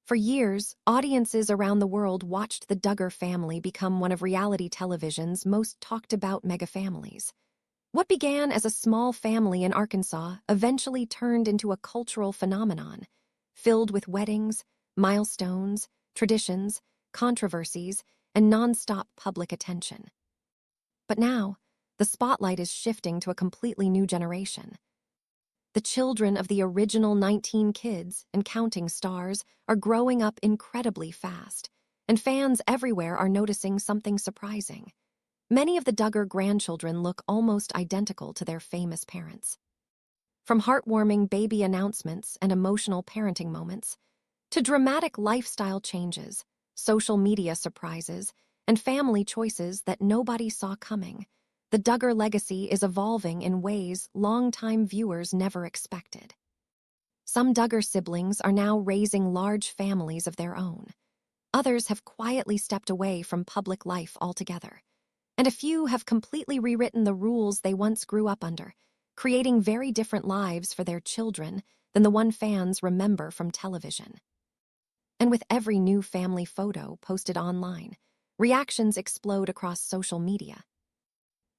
For years, audiences around the world watched the Duggar family become one of reality television's most talked about megafamilies. What began as a small family in Arkansas eventually turned into a cultural phenomenon, filled with weddings, milestones, traditions, controversies, and nonstop public attention. But now, the spotlight is shifting to a completely new generation. The children of the original 19 kids and counting stars are growing up incredibly fast, and fans everywhere are noticing something surprising. Many of the Duggar grandchildren look almost identical to their famous parents. From heartwarming baby announcements and emotional parenting moments, to dramatic lifestyle changes, social media surprises, and family choices that nobody saw coming, the Duggar legacy is evolving in ways longtime viewers never expected. Some Duggar siblings are now raising large families of their own. Others have quietly stepped away from public life altogether. And a few have completely rewritten the rules they once grew up under, creating very different lives for their children than the one fans remember from television. And with every new family photo posted online, reactions explode across social media.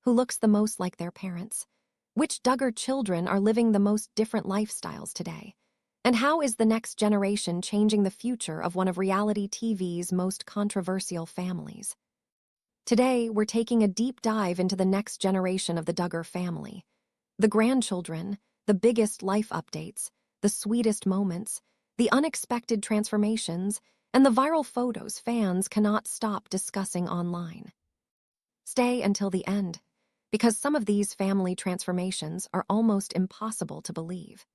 Who looks the most like their parents? Which Duggar children are living the most different lifestyles today? And how is the next generation changing the future of one of reality TV's most controversial families? Today, we're taking a deep dive into the next generation of the Duggar family. The grandchildren, the biggest life updates, the sweetest moments, the unexpected transformations, and the viral photos fans cannot stop discussing online. Stay until the end, because some of these family transformations are almost impossible to believe.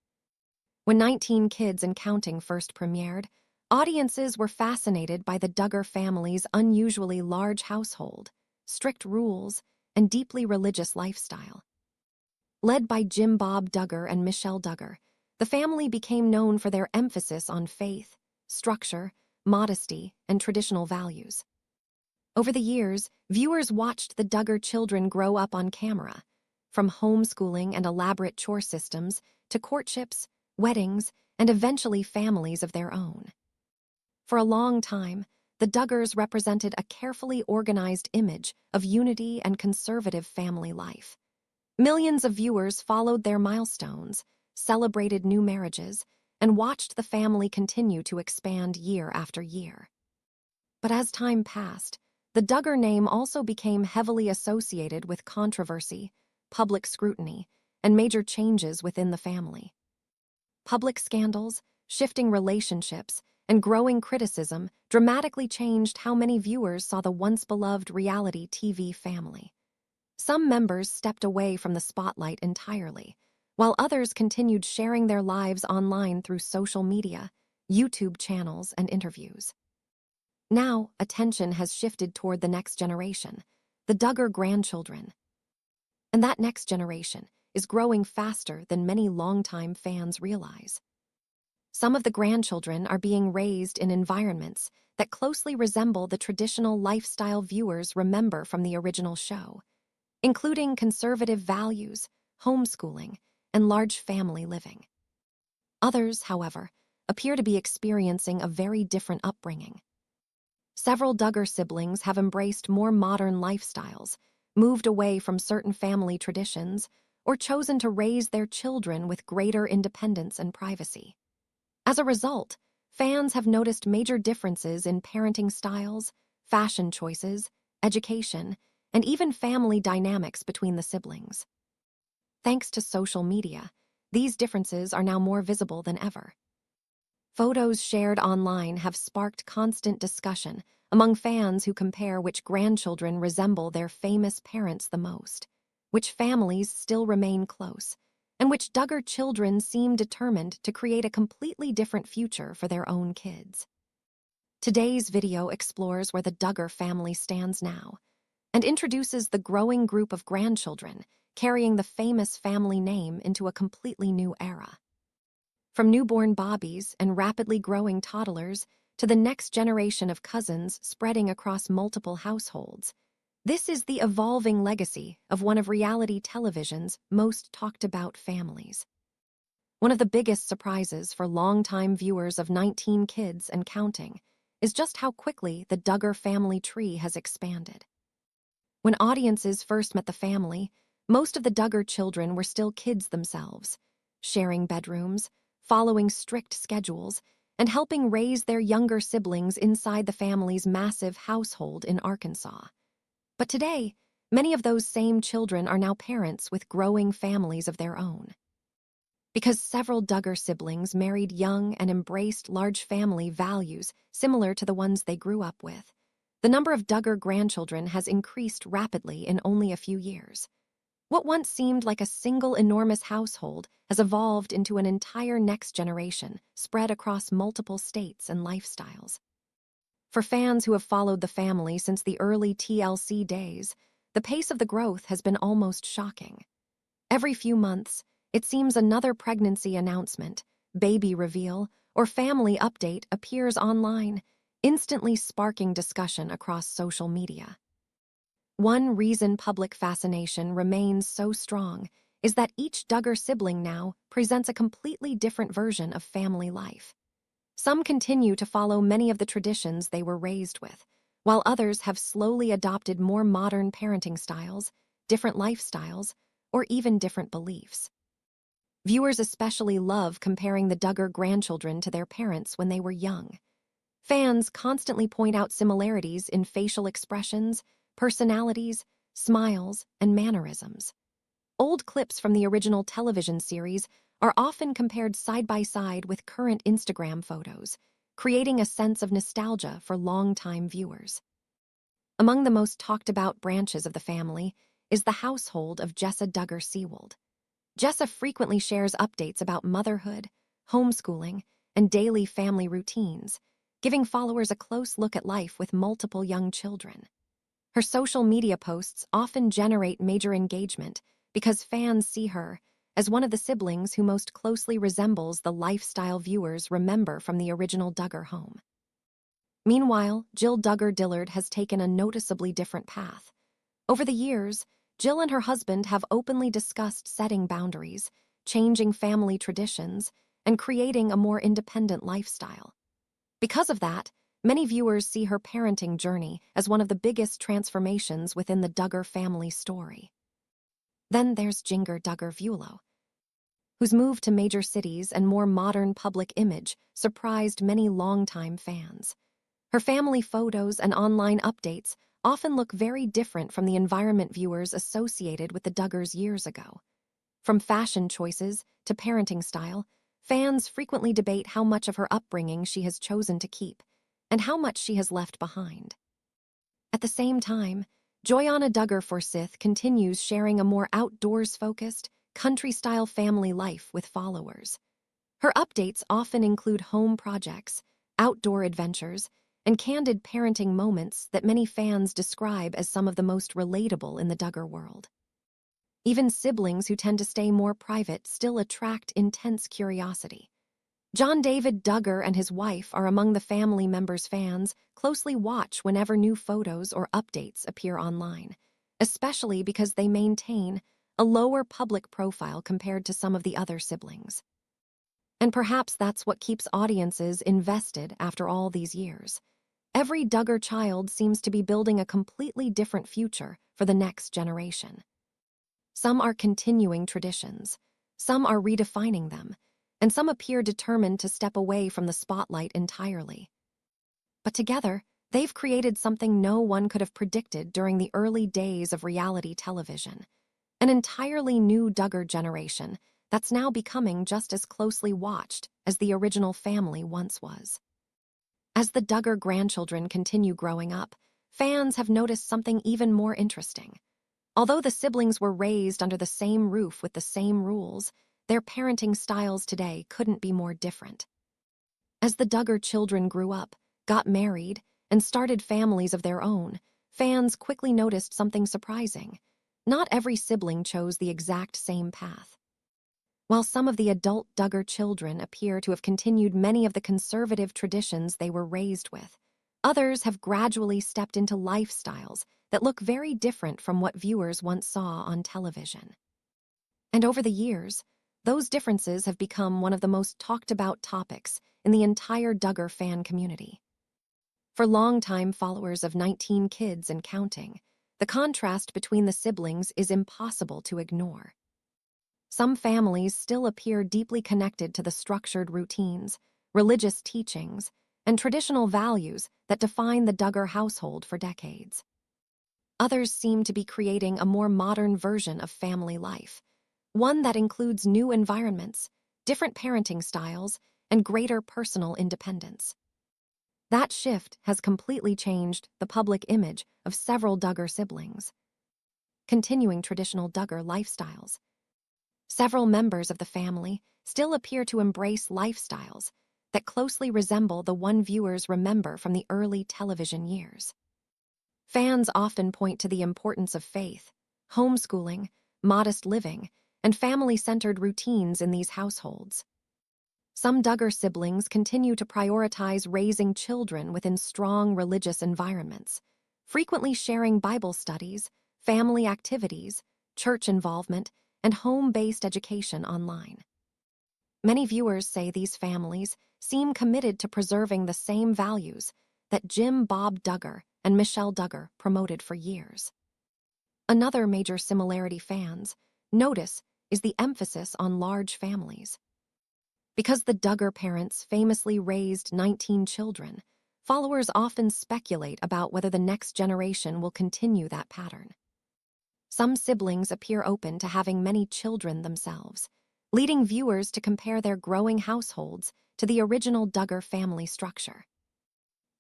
When 19 Kids and Counting first premiered, audiences were fascinated by the Duggar family's unusually large household, strict rules, and deeply religious lifestyle. Led by Jim Bob Duggar and Michelle Duggar, the family became known for their emphasis on faith, structure, modesty, and traditional values. Over the years, viewers watched the Duggar children grow up on camera, from homeschooling and elaborate chore systems to courtships, weddings, and eventually families of their own. For a long time, the Duggars represented a carefully organized image of unity and conservative family life. Millions of viewers followed their milestones, celebrated new marriages, and watched the family continue to expand year after year. But as time passed, the Duggar name also became heavily associated with controversy, public scrutiny, and major changes within the family. Public scandals, shifting relationships, and growing criticism dramatically changed how many viewers saw the once-beloved reality TV family. Some members stepped away from the spotlight entirely, while others continued sharing their lives online through social media, YouTube channels, and interviews. Now, attention has shifted toward the next generation, the Duggar grandchildren. And that next generation is growing faster than many longtime fans realize. Some of the grandchildren are being raised in environments that closely resemble the traditional lifestyle viewers remember from the original show, including conservative values, homeschooling, and large family living. Others, however, appear to be experiencing a very different upbringing. Several Duggar siblings have embraced more modern lifestyles, moved away from certain family traditions, or chosen to raise their children with greater independence and privacy. As a result, fans have noticed major differences in parenting styles, fashion choices, education, and even family dynamics between the siblings. Thanks to social media, these differences are now more visible than ever. Photos shared online have sparked constant discussion among fans who compare which grandchildren resemble their famous parents the most, which families still remain close, and which Duggar children seem determined to create a completely different future for their own kids. Today's video explores where the Duggar family stands now and introduces the growing group of grandchildren carrying the famous family name into a completely new era. From newborn bobbies and rapidly growing toddlers to the next generation of cousins spreading across multiple households, this is the evolving legacy of one of reality television's most talked about families. One of the biggest surprises for longtime viewers of 19 Kids and Counting is just how quickly the Duggar family tree has expanded. When audiences first met the family, most of the Duggar children were still kids themselves, sharing bedrooms, following strict schedules, and helping raise their younger siblings inside the family's massive household in Arkansas. But today, many of those same children are now parents with growing families of their own. Because several Duggar siblings married young and embraced large family values similar to the ones they grew up with, the number of Duggar grandchildren has increased rapidly in only a few years. What once seemed like a single enormous household has evolved into an entire next generation spread across multiple states and lifestyles. For fans who have followed the family since the early TLC days, the pace of the growth has been almost shocking. Every few months, it seems another pregnancy announcement, baby reveal, or family update appears online, instantly sparking discussion across social media. One reason public fascination remains so strong is that each Duggar sibling now presents a completely different version of family life. Some continue to follow many of the traditions they were raised with, while others have slowly adopted more modern parenting styles, different lifestyles, or even different beliefs. Viewers especially love comparing the Duggar grandchildren to their parents when they were young. Fans constantly point out similarities in facial expressions, personalities, smiles, and mannerisms. Old clips from the original television series are often compared side by side with current Instagram photos, creating a sense of nostalgia for longtime viewers. Among the most talked about branches of the family is the household of Jessa Duggar Seawold. Jessa frequently shares updates about motherhood, homeschooling, and daily family routines, giving followers a close look at life with multiple young children. Her social media posts often generate major engagement because fans see her as one of the siblings who most closely resembles the lifestyle viewers remember from the original Duggar home. Meanwhile, Jill Duggar Dillard has taken a noticeably different path. Over the years, Jill and her husband have openly discussed setting boundaries, changing family traditions, and creating a more independent lifestyle. Because of that, many viewers see her parenting journey as one of the biggest transformations within the Duggar family story. Then there's Jinger Duggar, whose move to major cities and more modern public image surprised many longtime fans. Her family photos and online updates often look very different from the environment viewers associated with the Duggars years ago. From fashion choices to parenting style, fans frequently debate how much of her upbringing she has chosen to keep and how much she has left behind. At the same time, Joyanna Duggar Forsyth continues sharing a more outdoors-focused, country-style family life with followers. Her updates often include home projects, outdoor adventures, and candid parenting moments that many fans describe as some of the most relatable in the Duggar world. Even siblings who tend to stay more private still attract intense curiosity. John David Duggar and his wife are among the family members fans closely watch whenever new photos or updates appear online, especially because they maintain a lower public profile compared to some of the other siblings. And perhaps that's what keeps audiences invested after all these years. Every Duggar child seems to be building a completely different future for the next generation. Some are continuing traditions, some are redefining them, and some appear determined to step away from the spotlight entirely. But together, they've created something no one could have predicted during the early days of reality television. An entirely new Duggar generation that's now becoming just as closely watched as the original family once was. As the Duggar grandchildren continue growing up, fans have noticed something even more interesting. Although the siblings were raised under the same roof with the same rules, their parenting styles today couldn't be more different. As the Duggar children grew up, got married, and started families of their own, fans quickly noticed something surprising. Not every sibling chose the exact same path. While some of the adult Duggar children appear to have continued many of the conservative traditions they were raised with, others have gradually stepped into lifestyles that look very different from what viewers once saw on television. And over the years, Those differences have become one of the most talked about topics in the entire Duggar fan community. For longtime followers of 19 Kids and Counting, the contrast between the siblings is impossible to ignore. Some families still appear deeply connected to the structured routines, religious teachings, and traditional values that define the Duggar household for decades. Others seem to be creating a more modern version of family life, one that includes new environments, different parenting styles, and greater personal independence. That shift has completely changed the public image of several Duggar siblings. Continuing traditional Duggar lifestyles. Several members of the family still appear to embrace lifestyles that closely resemble the one viewers remember from the early television years. Fans often point to the importance of faith, homeschooling, modest living, and family-centered routines in these households. Some Duggar siblings continue to prioritize raising children within strong religious environments, frequently sharing Bible studies, family activities, church involvement, and home-based education online. Many viewers say these families seem committed to preserving the same values that Jim Bob Duggar and Michelle Duggar promoted for years. Another major similarity fans notice is the emphasis on large families. Because the Duggar parents famously raised 19 children, followers often speculate about whether the next generation will continue that pattern. Some siblings appear open to having many children themselves, leading viewers to compare their growing households to the original Duggar family structure.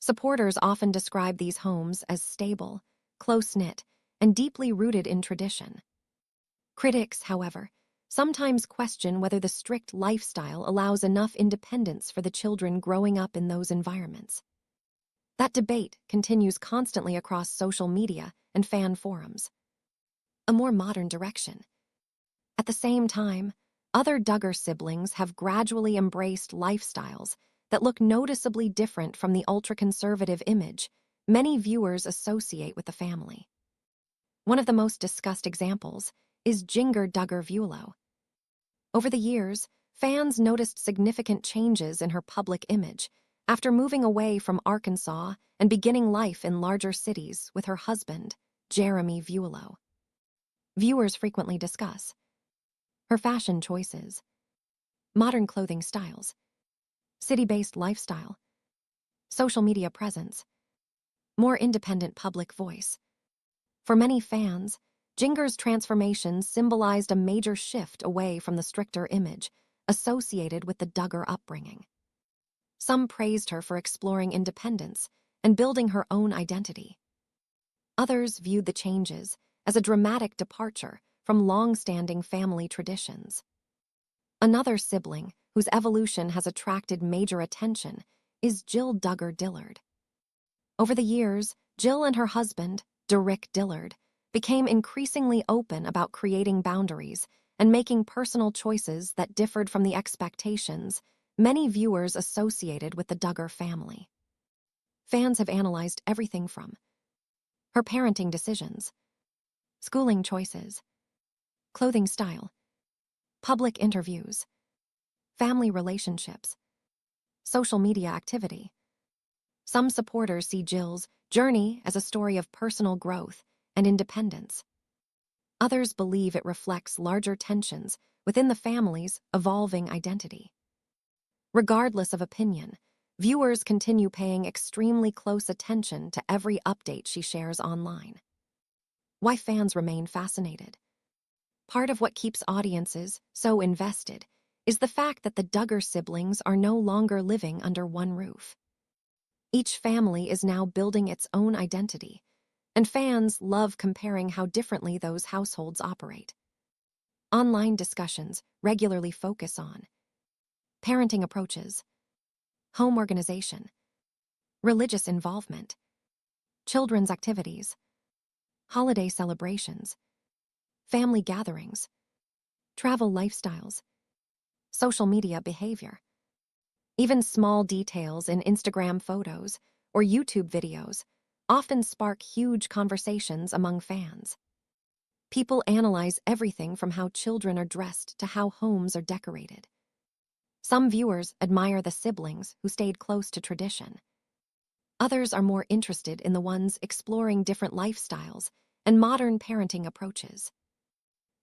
Supporters often describe these homes as stable, close-knit, and deeply rooted in tradition. Critics, however, sometimes question whether the strict lifestyle allows enough independence for the children growing up in those environments. That debate continues constantly across social media and fan forums. A more modern direction. At the same time, other Duggar siblings have gradually embraced lifestyles that look noticeably different from the ultra-conservative image many viewers associate with the family. One of the most discussed examples is Jinger Duggar. Over the years, fans noticed significant changes in her public image after moving away from Arkansas and beginning life in larger cities with her husband, Jeremy Vuolo. Viewers frequently discuss her fashion choices, modern clothing styles, city-based lifestyle, social media presence, more independent public voice. For many fans, Jinger's transformation symbolized a major shift away from the stricter image associated with the Duggar upbringing. Some praised her for exploring independence and building her own identity. Others viewed the changes as a dramatic departure from long-standing family traditions. Another sibling whose evolution has attracted major attention is Jill Duggar Dillard. Over the years, Jill and her husband, Derrick Dillard, became increasingly open about creating boundaries and making personal choices that differed from the expectations many viewers associated with the Duggar family. Fans have analyzed everything from her parenting decisions, schooling choices, clothing style, public interviews, family relationships, social media activity. Some supporters see Jill's journey as a story of personal growth and independence. Others believe it reflects larger tensions within the family's evolving identity. Regardless of opinion, viewers continue paying extremely close attention to every update she shares online. Why fans remain fascinated. Part of what keeps audiences so invested is the fact that the Duggar siblings are no longer living under one roof. Each family is now building its own identity, and fans love comparing how differently those households operate. Online discussions regularly focus on parenting approaches, home organization, religious involvement, children's activities, holiday celebrations, family gatherings, travel lifestyles, social media behavior. Even small details in Instagram photos or YouTube videos often spark huge conversations among fans. People analyze everything from how children are dressed to how homes are decorated. Some viewers admire the siblings who stayed close to tradition. Others are more interested in the ones exploring different lifestyles and modern parenting approaches.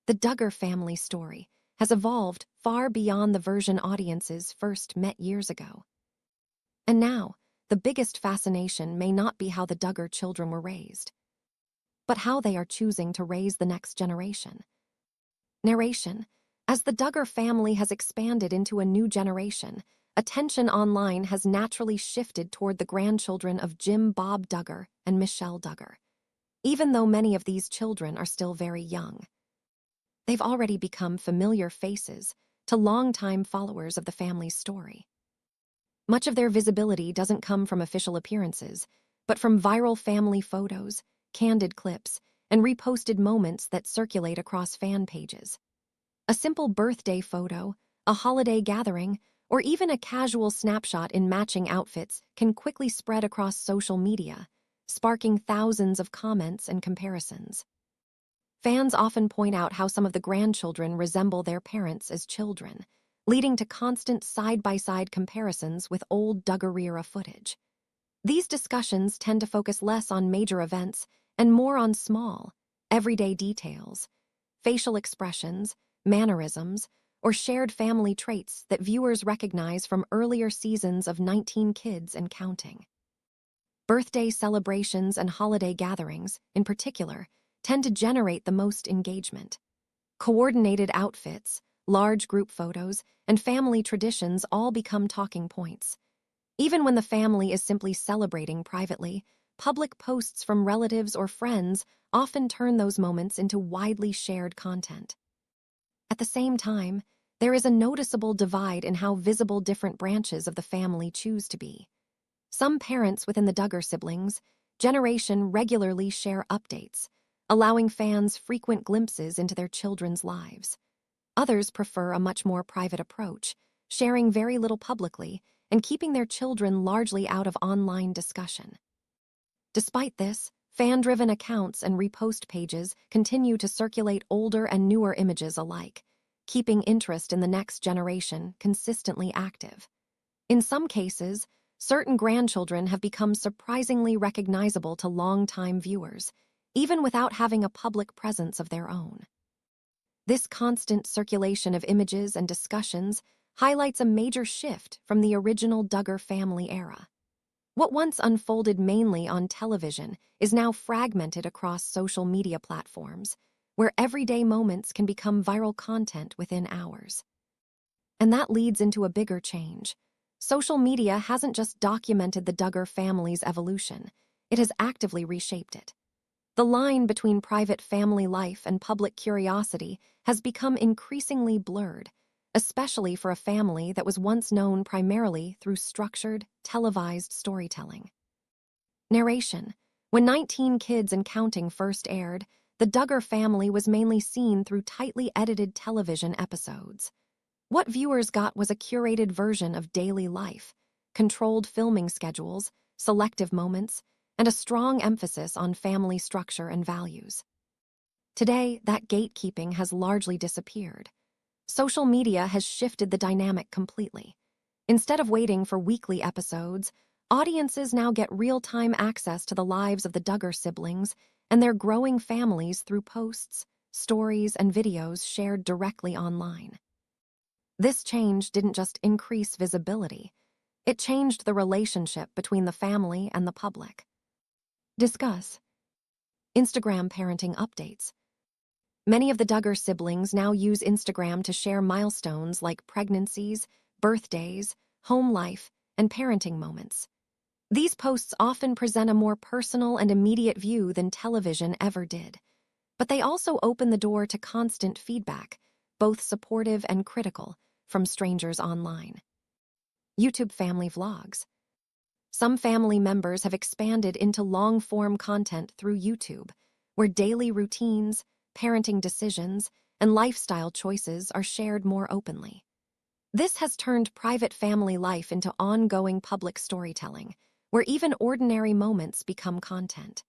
The Duggar family story has evolved far beyond the version audiences first met years ago. And now, the biggest fascination may not be how the Duggar children were raised, but how they are choosing to raise the next generation. Narration. As the Duggar family has expanded into a new generation, attention online has naturally shifted toward the grandchildren of Jim Bob Duggar and Michelle Duggar. Even though many of these children are still very young, they've already become familiar faces to longtime followers of the family's story. Much of their visibility doesn't come from official appearances, but from viral family photos, candid clips, and reposted moments that circulate across fan pages. A simple birthday photo, a holiday gathering, or even a casual snapshot in matching outfits can quickly spread across social media, sparking thousands of comments and comparisons. Fans often point out how some of the grandchildren resemble their parents as children, leading to constant side-by-side comparisons with old Duggar-era footage. These discussions tend to focus less on major events and more on small, everyday details, facial expressions, mannerisms, or shared family traits that viewers recognize from earlier seasons of 19 Kids and Counting. Birthday celebrations and holiday gatherings, in particular, tend to generate the most engagement. Coordinated outfits, large group photos, and family traditions all become talking points. Even when the family is simply celebrating privately, public posts from relatives or friends often turn those moments into widely shared content. At the same time, there is a noticeable divide in how visible different branches of the family choose to be. Some parents within the Duggar siblings' generation regularly share updates, allowing fans frequent glimpses into their children's lives. Others prefer a much more private approach, sharing very little publicly and keeping their children largely out of online discussion. Despite this, fan-driven accounts and repost pages continue to circulate older and newer images alike, keeping interest in the next generation consistently active. In some cases, certain grandchildren have become surprisingly recognizable to longtime viewers, even without having a public presence of their own. This constant circulation of images and discussions highlights a major shift from the original Duggar family era. What once unfolded mainly on television is now fragmented across social media platforms, where everyday moments can become viral content within hours. And that leads into a bigger change. Social media hasn't just documented the Duggar family's evolution, it has actively reshaped it. The line between private family life and public curiosity has become increasingly blurred, especially for a family that was once known primarily through structured, televised storytelling. Narration. When 19 Kids and Counting first aired, the Duggar family was mainly seen through tightly edited television episodes. What viewers got was a curated version of daily life, controlled filming schedules, selective moments, and a strong emphasis on family structure and values. Today, that gatekeeping has largely disappeared. Social media has shifted the dynamic completely. Instead of waiting for weekly episodes, audiences now get real-time access to the lives of the Duggar siblings and their growing families through posts, stories, and videos shared directly online. This change didn't just increase visibility, it changed the relationship between the family and the public. Discuss. Instagram parenting updates. Many of the Duggar siblings now use Instagram to share milestones like pregnancies, birthdays, home life, and parenting moments. These posts often present a more personal and immediate view than television ever did, but they also open the door to constant feedback, both supportive and critical, from strangers online. YouTube family vlogs. Some family members have expanded into long-form content through YouTube, where daily routines, parenting decisions, and lifestyle choices are shared more openly. This has turned private family life into ongoing public storytelling, where even ordinary moments become content.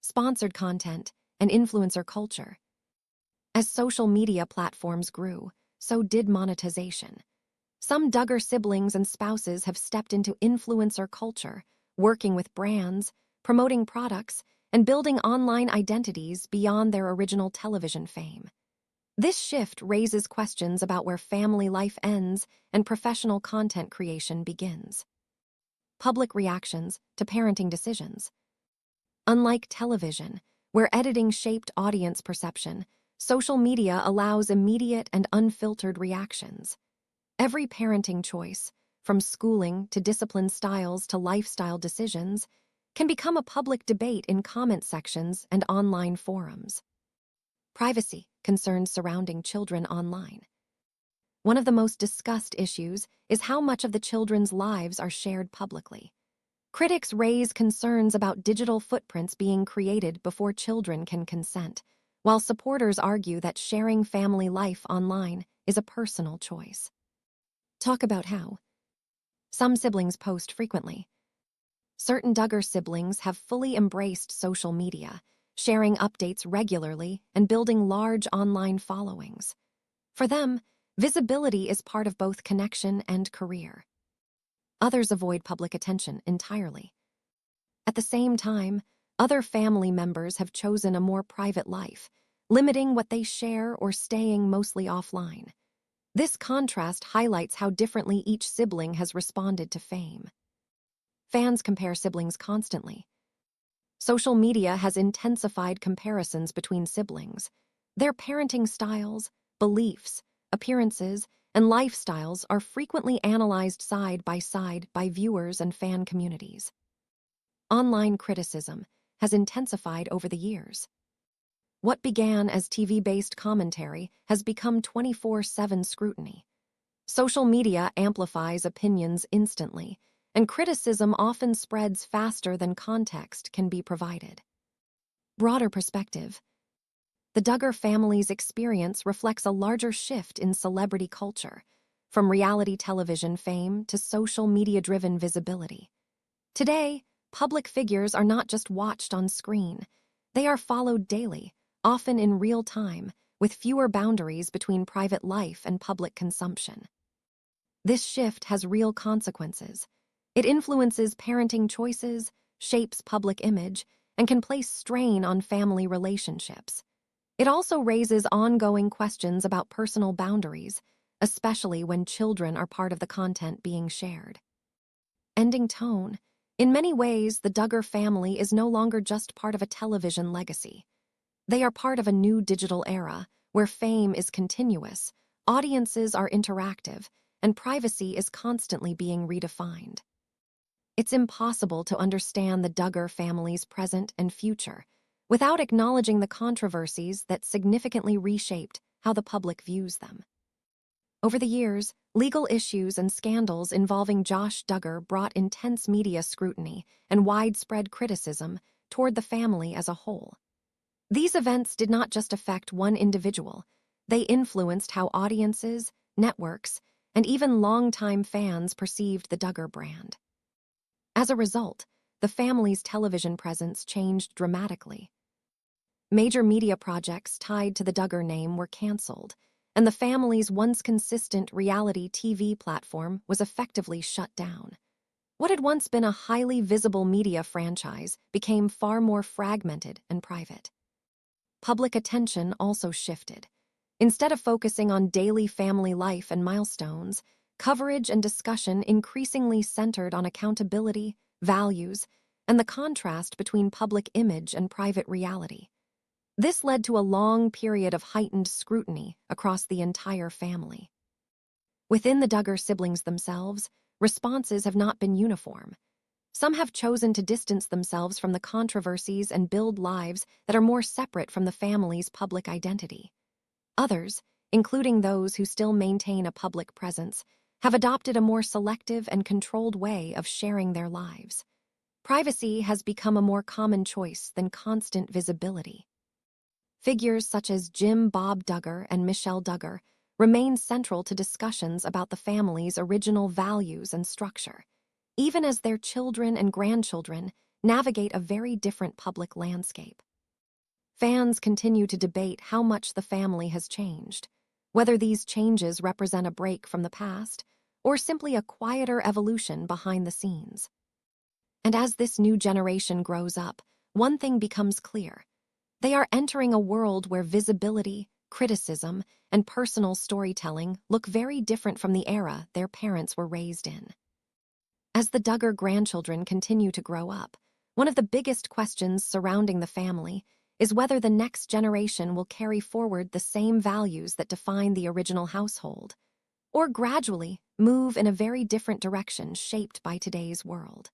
Sponsored content, and influencer culture. As social media platforms grew, so did monetization. Some Duggar siblings and spouses have stepped into influencer culture, working with brands, promoting products, and building online identities beyond their original television fame. This shift raises questions about where family life ends and professional content creation begins. Public reactions to parenting decisions. Unlike television, where editing shaped audience perception, social media allows immediate and unfiltered reactions. Every parenting choice, from schooling to discipline styles to lifestyle decisions, can become a public debate in comment sections and online forums. Privacy concerns surrounding children online. One of the most discussed issues is how much of the children's lives are shared publicly. Critics raise concerns about digital footprints being created before children can consent, while supporters argue that sharing family life online is a personal choice. Talk about how. Some siblings post frequently. Certain Duggar siblings have fully embraced social media, sharing updates regularly and building large online followings. For them, visibility is part of both connection and career. Others avoid public attention entirely. At the same time, other family members have chosen a more private life, limiting what they share or staying mostly offline. This contrast highlights how differently each sibling has responded to fame. Fans compare siblings constantly. Social media has intensified comparisons between siblings. Their parenting styles, beliefs, appearances, and lifestyles are frequently analyzed side by viewers and fan communities. Online criticism has intensified over the years. What began as TV-based commentary has become 24/7 scrutiny. Social media amplifies opinions instantly, and criticism often spreads faster than context can be provided. Broader perspective. The Duggar family's experience reflects a larger shift in celebrity culture, from reality television fame to social media-driven visibility. Today, public figures are not just watched on screen. They are followed daily, often in real time, with fewer boundaries between private life and public consumption. This shift has real consequences. It influences parenting choices, shapes public image, and can place strain on family relationships. It also raises ongoing questions about personal boundaries, especially when children are part of the content being shared. Ending tone. In many ways, the Duggar family is no longer just part of a television legacy. They are part of a new digital era, where fame is continuous, audiences are interactive, and privacy is constantly being redefined. It's impossible to understand the Duggar family's present and future without acknowledging the controversies that significantly reshaped how the public views them. Over the years, legal issues and scandals involving Josh Duggar brought intense media scrutiny and widespread criticism toward the family as a whole. These events did not just affect one individual, they influenced how audiences, networks, and even longtime fans perceived the Duggar brand. As a result, the family's television presence changed dramatically. Major media projects tied to the Duggar name were canceled, and the family's once consistent reality TV platform was effectively shut down. What had once been a highly visible media franchise became far more fragmented and private. Public attention also shifted. Instead of focusing on daily family life and milestones, coverage and discussion increasingly centered on accountability, values, and the contrast between public image and private reality. This led to a long period of heightened scrutiny across the entire family. Within the Duggar siblings themselves, responses have not been uniform. Some have chosen to distance themselves from the controversies and build lives that are more separate from the family's public identity. Others, including those who still maintain a public presence, have adopted a more selective and controlled way of sharing their lives. Privacy has become a more common choice than constant visibility. Figures such as Bob Duggar and Michelle Duggar remain central to discussions about the family's original values and structure, even as their children and grandchildren navigate a very different public landscape. fans continue to debate how much the family has changed, whether these changes represent a break from the past or simply a quieter evolution behind the scenes. And as this new generation grows up, one thing becomes clear. They are entering a world where visibility, criticism, and personal storytelling look very different from the era their parents were raised in. As the Duggar grandchildren continue to grow up, one of the biggest questions surrounding the family is whether the next generation will carry forward the same values that define the original household, or gradually move in a very different direction shaped by today's world.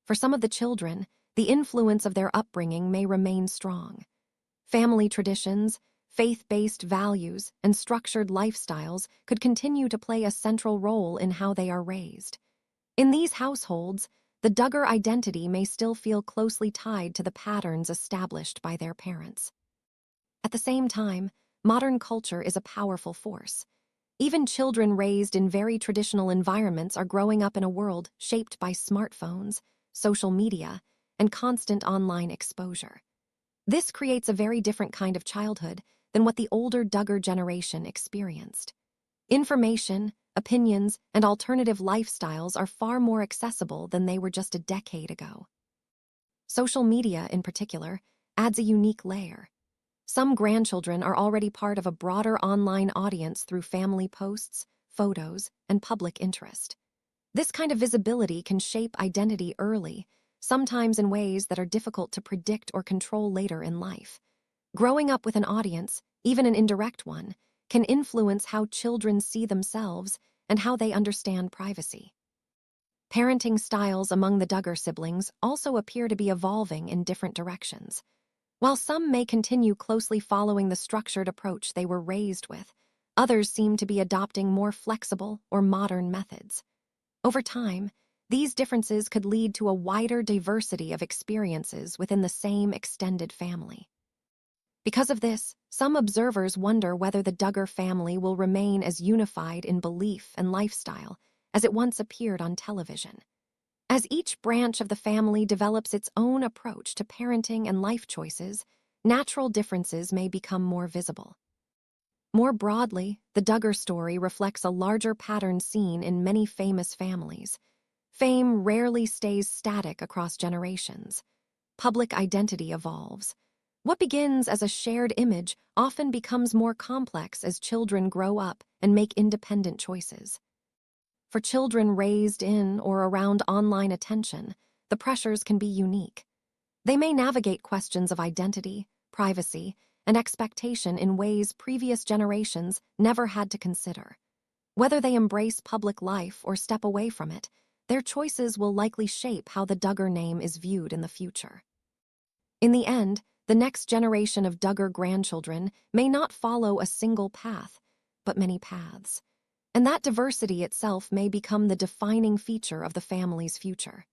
For some of the children, the influence of their upbringing may remain strong. Family traditions, faith-based values, and structured lifestyles could continue to play a central role in how they are raised. In these households, the Duggar identity may still feel closely tied to the patterns established by their parents. At the same time, modern culture is a powerful force. Even children raised in very traditional environments are growing up in a world shaped by smartphones, social media, and constant online exposure. This creates a very different kind of childhood than what the older Duggar generation experienced. Information, opinions, and alternative lifestyles are far more accessible than they were just a decade ago. Social media, in particular, adds a unique layer. Some grandchildren are already part of a broader online audience through family posts, photos, and public interest. This kind of visibility can shape identity early, sometimes in ways that are difficult to predict or control later in life. Growing up with an audience, even an indirect one, can influence how children see themselves and how they understand privacy. Parenting styles among the Duggar siblings also appear to be evolving in different directions. While some may continue closely following the structured approach they were raised with, others seem to be adopting more flexible or modern methods. Over time, these differences could lead to a wider diversity of experiences within the same extended family. Because of this, some observers wonder whether the Duggar family will remain as unified in belief and lifestyle as it once appeared on television. As each branch of the family develops its own approach to parenting and life choices, natural differences may become more visible. More broadly, the Duggar story reflects a larger pattern seen in many famous families. Fame rarely stays static across generations. Public identity evolves. What begins as a shared image often becomes more complex as children grow up and make independent choices. For children raised in or around online attention, the pressures can be unique. They may navigate questions of identity, privacy, and expectation in ways previous generations never had to consider. Whether they embrace public life or step away from it, their choices will likely shape how the Duggar name is viewed in the future. In the end, the next generation of Duggar grandchildren may not follow a single path, but many paths. And that diversity itself may become the defining feature of the family's future.